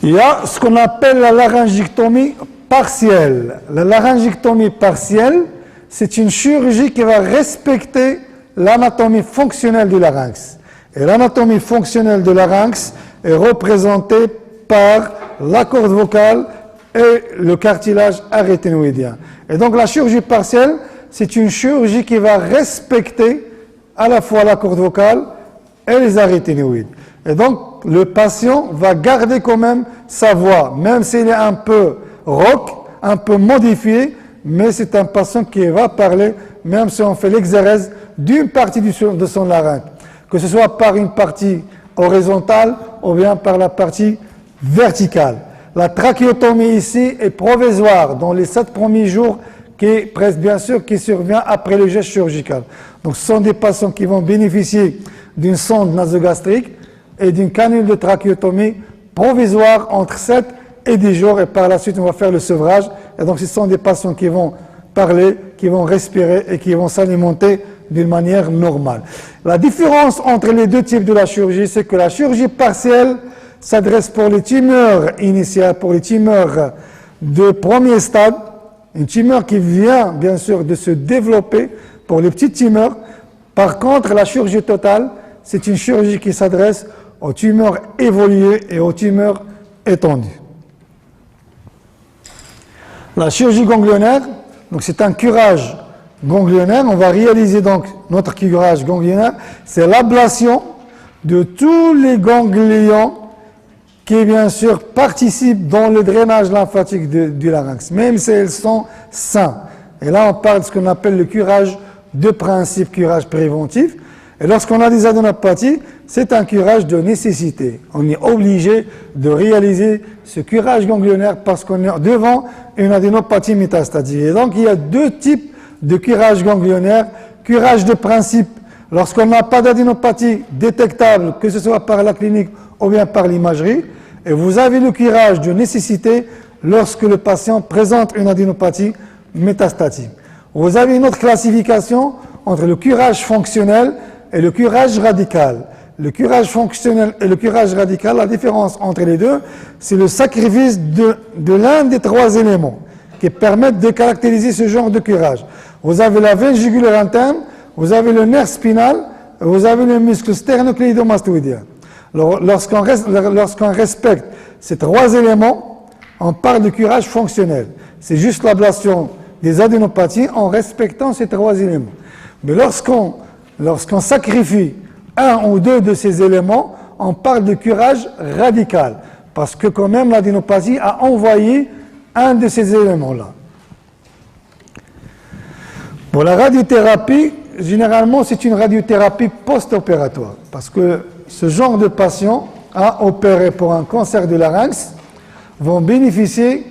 Il y a ce qu'on appelle la laryngectomie partielle. La laryngectomie partielle, c'est une chirurgie qui va respecter l'anatomie fonctionnelle du larynx. Et l'anatomie fonctionnelle du larynx est représentée par la corde vocale et le cartilage aryténoïdien. Et donc la chirurgie partielle, c'est une chirurgie qui va respecter à la fois la corde vocale et les aryténoïdes. Et donc le patient va garder quand même sa voix, même s'il est un peu rauque, un peu modifié, mais c'est un patient qui va parler, même si on fait l'exérèse d'une partie de son larynx, que ce soit par une partie horizontale ou bien par la partie verticale. La trachéotomie ici est provisoire dans les 7 premiers jours, qui presque bien sûr qui survient après le geste chirurgical. Donc ce sont des patients qui vont bénéficier d'une sonde nasogastrique et d'une canule de trachéotomie provisoire entre 7 et 10 jours, et par la suite on va faire le sevrage. Et donc ce sont des patients qui vont parler, qui vont respirer et qui vont s'alimenter d'une manière normale. La différence entre les deux types de la chirurgie, c'est que la chirurgie partielle s'adresse pour les tumeurs initiales, pour les tumeurs de premier stade, une tumeur qui vient bien sûr de se développer pour les petites tumeurs. Par contre, la chirurgie totale, c'est une chirurgie qui s'adresse aux tumeurs évoluées et aux tumeurs étendues. La chirurgie ganglionnaire, donc c'est un curage ganglionnaire. On va réaliser donc notre curage ganglionnaire, c'est l'ablation de tous les ganglions qui bien sûr participent dans le drainage lymphatique du larynx, même si elles sont sains. Et là on parle de ce qu'on appelle le curage de principe, curage préventif. Et lorsqu'on a des adénopathies, c'est un curage de nécessité. On est obligé de réaliser ce curage ganglionnaire parce qu'on est devant une adénopathie métastatique. Et donc il y a deux types de curage ganglionnaire. Curage de principe, lorsqu'on n'a pas d'adénopathie détectable, que ce soit par la clinique ou bien par l'imagerie. Et vous avez le curage de nécessité lorsque le patient présente une adénopathie métastatique. Vous avez une autre classification entre le curage fonctionnel et le curage radical. Le curage fonctionnel et le curage radical, la différence entre les deux, c'est le sacrifice de l'un des 3 éléments qui permettent de caractériser ce genre de curage. Vous avez la veine jugulaire interne, vous avez le nerf spinal, vous avez le muscle sternocléidomastoïdien. Lorsqu'on respecte ces 3 éléments, on parle de curage fonctionnel. C'est juste l'ablation des adénopathies en respectant ces 3 éléments. Mais lorsqu'on sacrifie un ou deux de ces éléments, on parle de curage radical, parce que quand même l'adénopathie a envoyé un de ces éléments-là. Pour la radiothérapie, généralement c'est une radiothérapie post-opératoire, parce que ce genre de patients à opérer pour un cancer du larynx vont bénéficier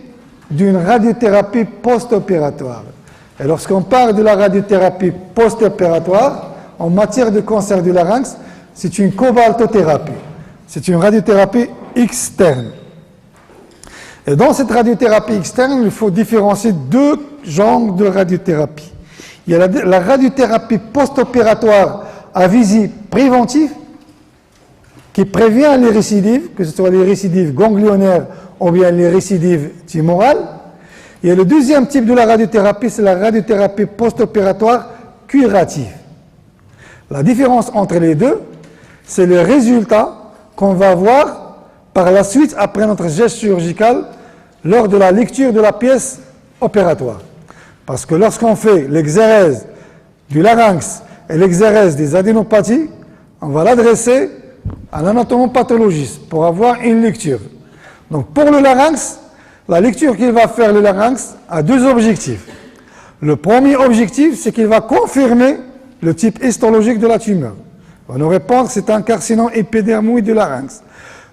d'une radiothérapie post-opératoire. Et lorsqu'on parle de la radiothérapie post-opératoire, en matière de cancer du larynx, c'est une cobaltothérapie. C'est une radiothérapie externe. Et dans cette radiothérapie externe, il faut différencier 2 genres de radiothérapie. Il y a la radiothérapie post-opératoire à visée préventive, qui prévient les récidives, que ce soit les récidives ganglionnaires ou bien les récidives tumorales. Et le deuxième type de la radiothérapie, c'est la radiothérapie post-opératoire curative. La différence entre les deux, c'est le résultat qu'on va voir par la suite après notre geste chirurgical lors de la lecture de la pièce opératoire. Parce que lorsqu'on fait l'exérèse du larynx et l'exérèse des adénopathies, on va l'adresser à un anatomopathologiste pour avoir une lecture. Donc pour le larynx, la lecture qu'il va faire le larynx a 2 objectifs. Le premier objectif, c'est qu'il va confirmer le type histologique de la tumeur. On va nous répondre que c'est un carcinome épidermoïde du larynx.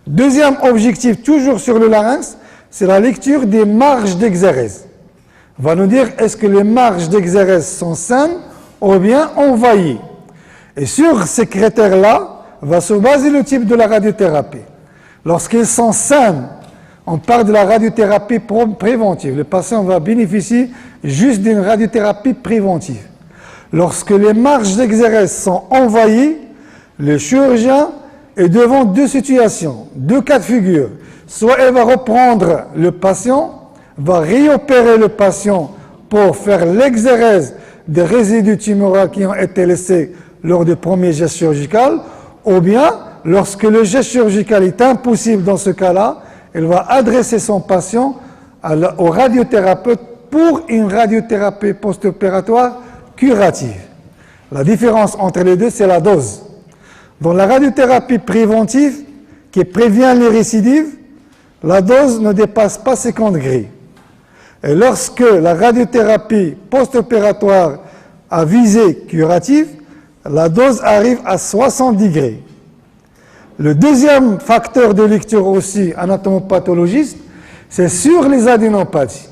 Deuxième objectif, toujours sur le larynx, c'est la lecture des marges d'exérèse. On va nous dire est-ce que les marges d'exérèse sont saines ou bien envahies. Et sur ces critères-là, va se baser le type de la radiothérapie. Lorsqu'ils sont saines, on parle de la radiothérapie préventive. Le patient va bénéficier juste d'une radiothérapie préventive. Lorsque les marges d'exérèse sont envahies, le chirurgien est devant 2 situations, 2 cas de figure. soit elle va reprendre le patient, va réopérer le patient pour faire l'exérèse des résidus tumoraux qui ont été laissés lors du premier geste chirurgical, ou bien, lorsque le geste chirurgical est impossible dans ce cas-là, elle va adresser son patient au radiothérapeute pour une radiothérapie post-opératoire curative. La différence entre les deux, c'est la dose. Dans la radiothérapie préventive, qui prévient les récidives, la dose ne dépasse pas 50 degrés. Et lorsque la radiothérapie post-opératoire à visée curative, la dose arrive à 60 degrés. Le deuxième facteur de lecture aussi anatomopathologiste, c'est sur les adénopathies.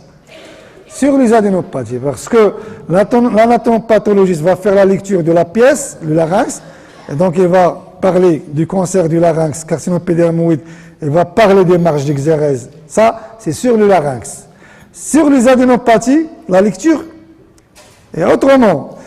Sur les adénopathies, parce que l'anatomopathologiste va faire la lecture de la pièce, le larynx, et donc il va parler du cancer du larynx, carcinopédermoïde, il va parler des marges d'exérèse. Ça, c'est sur le larynx. Sur les adénopathies, la lecture est autrement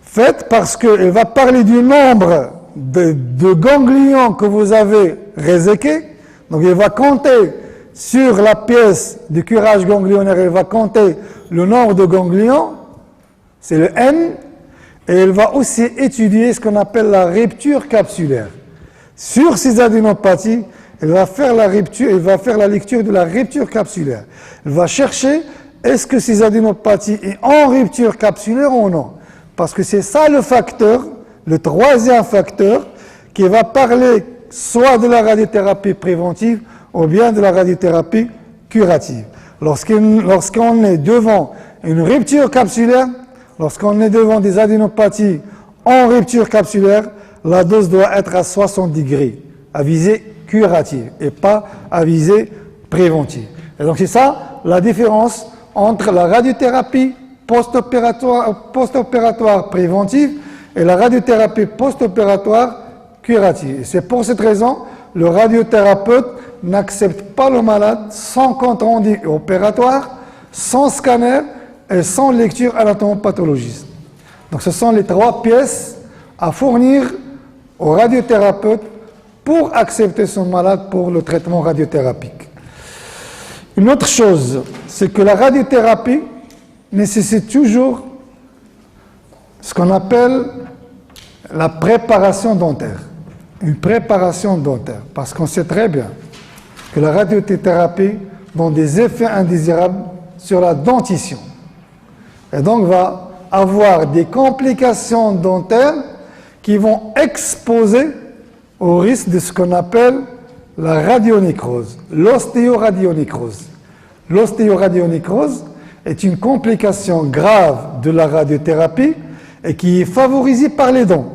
faite parce qu'elle va parler du nombre de ganglions que vous avez réséqués. Donc, il va compter sur la pièce du curage ganglionnaire, il va compter le nombre de ganglions, c'est le N, et elle va aussi étudier ce qu'on appelle la rupture capsulaire. Sur ces adénopathies, elle va faire la lecture de la rupture capsulaire. Elle va chercher est-ce que ces adénopathies sont en rupture capsulaire ou non. Parce que c'est ça le facteur, le troisième facteur, qui va parler soit de la radiothérapie préventive ou bien de la radiothérapie curative. Lorsqu'on est devant une rupture capsulaire, lorsqu'on est devant des adénopathies en rupture capsulaire, la dose doit être à 60 degrés, à visée curative et pas à visée préventive. Et donc c'est ça la différence entre la radiothérapie post-opératoire préventive et la radiothérapie post-opératoire curative. Et c'est pour cette raison le radiothérapeute n'accepte pas le malade sans compte rendu opératoire, sans scanner et sans lecture anatomopathologiste. Donc ce sont les trois pièces à fournir au radiothérapeute pour accepter son malade pour le traitement radiothérapique. Une autre chose, c'est que la radiothérapie nécessite toujours ce qu'on appelle la préparation dentaire. Une préparation dentaire, parce qu'on sait très bien que la radiothérapie a des effets indésirables sur la dentition. Et donc va avoir des complications dentaires qui vont exposer au risque de ce qu'on appelle la radionécrose, l'ostéoradionécrose. L'ostéoradionécrose est une complication grave de la radiothérapie et qui est favorisée par les dents.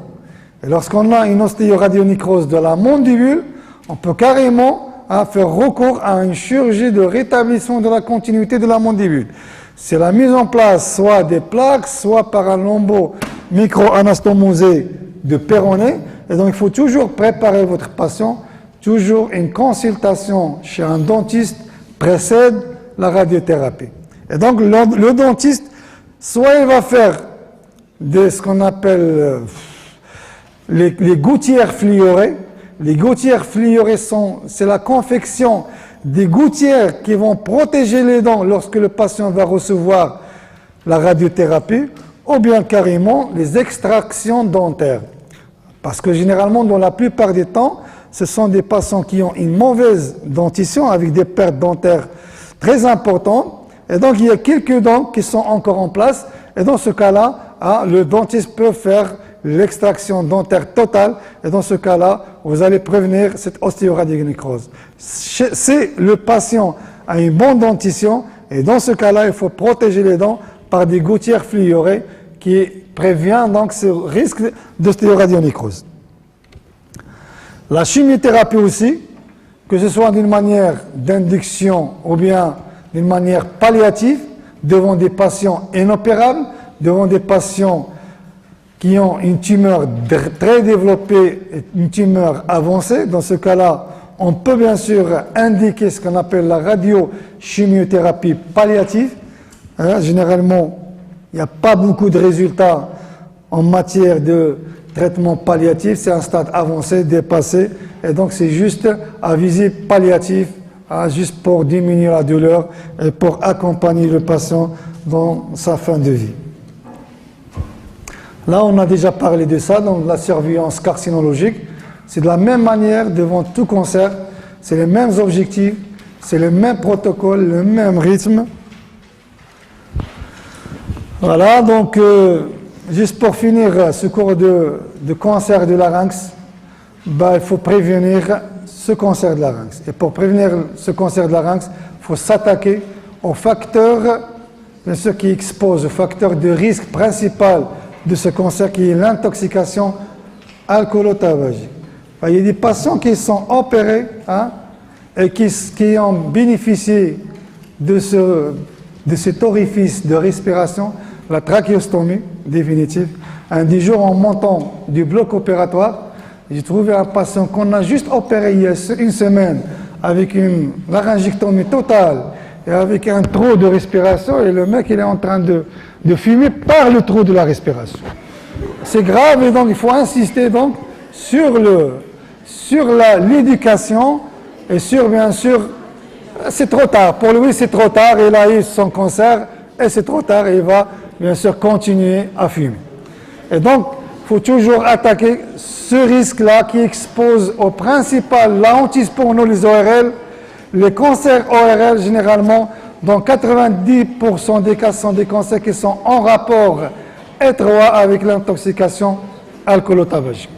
Et lorsqu'on a une ostéoradionécrose de la mandibule, on peut carrément faire recours à une chirurgie de rétablissement de la continuité de la mandibule. C'est la mise en place soit des plaques, soit par un lambeau micro-anastomosé de péroné. Et donc il faut toujours préparer votre patient, toujours une consultation chez un dentiste précède la radiothérapie. Et donc le dentiste, soit il va faire ce qu'on appelle les gouttières fluorées. Les gouttières fluorées c'est la confection des gouttières qui vont protéger les dents lorsque le patient va recevoir la radiothérapie, ou bien carrément les extractions dentaires. Parce que généralement, dans la plupart des temps, ce sont des patients qui ont une mauvaise dentition avec des pertes dentaires très importantes. Et donc, il y a quelques dents qui sont encore en place. Et dans ce cas-là, le dentiste peut faire l'extraction dentaire totale. Et dans ce cas-là, vous allez prévenir cette ostéoradionécrose. Si le patient a une bonne dentition, et dans ce cas-là, il faut protéger les dents par des gouttières fluorées qui prévient donc ce risque d'ostéoradionécrose. La chimiothérapie aussi, que ce soit d'une manière d'induction ou bien d'une manière palliative, devant des patients inopérables, devant des patients qui ont une tumeur très développée, une tumeur avancée. Dans ce cas-là, on peut bien sûr indiquer ce qu'on appelle la radiochimiothérapie palliative. Généralement, il n'y a pas beaucoup de résultats en matière de traitement palliatif. C'est un stade avancé, dépassé, et donc c'est juste à visée palliative juste pour diminuer la douleur et pour accompagner le patient dans sa fin de vie. Là, on a déjà parlé de ça, donc la surveillance carcinologique. C'est de la même manière devant tout cancer, c'est les mêmes objectifs, c'est le même protocole, le même rythme. Voilà, donc juste pour finir ce cours de cancer de larynx, il faut prévenir ce cancer de larynx. Et pour prévenir ce cancer de larynx, il faut s'attaquer aux facteurs, bien sûr, qui exposent, au facteur de risque principal de ce cancer qui est l'intoxication alcoolo-tabagique. Il y a des patients qui sont opérés et qui ont bénéficié de cet orifice de respiration, la trachéostomie définitive. Un des jours, en montant du bloc opératoire, j'ai trouvé un patient qu'on a juste opéré il y a une semaine avec une laryngectomie totale et avec un trou de respiration, et le mec il est en train de fumer par le trou de la respiration. C'est grave, et donc il faut insister donc sur l'éducation et sur, bien sûr, c'est trop tard. Pour lui, c'est trop tard, il a eu son cancer et c'est trop tard, et il va bien sûr continuer à fumer. Et donc, il faut toujours attaquer ce risque-là qui expose au principal la hantise pour les ORL. Les cancers ORL, généralement, dans 90% des cas, sont des cancers qui sont en rapport étroit avec l'intoxication alcoolo-tabagique.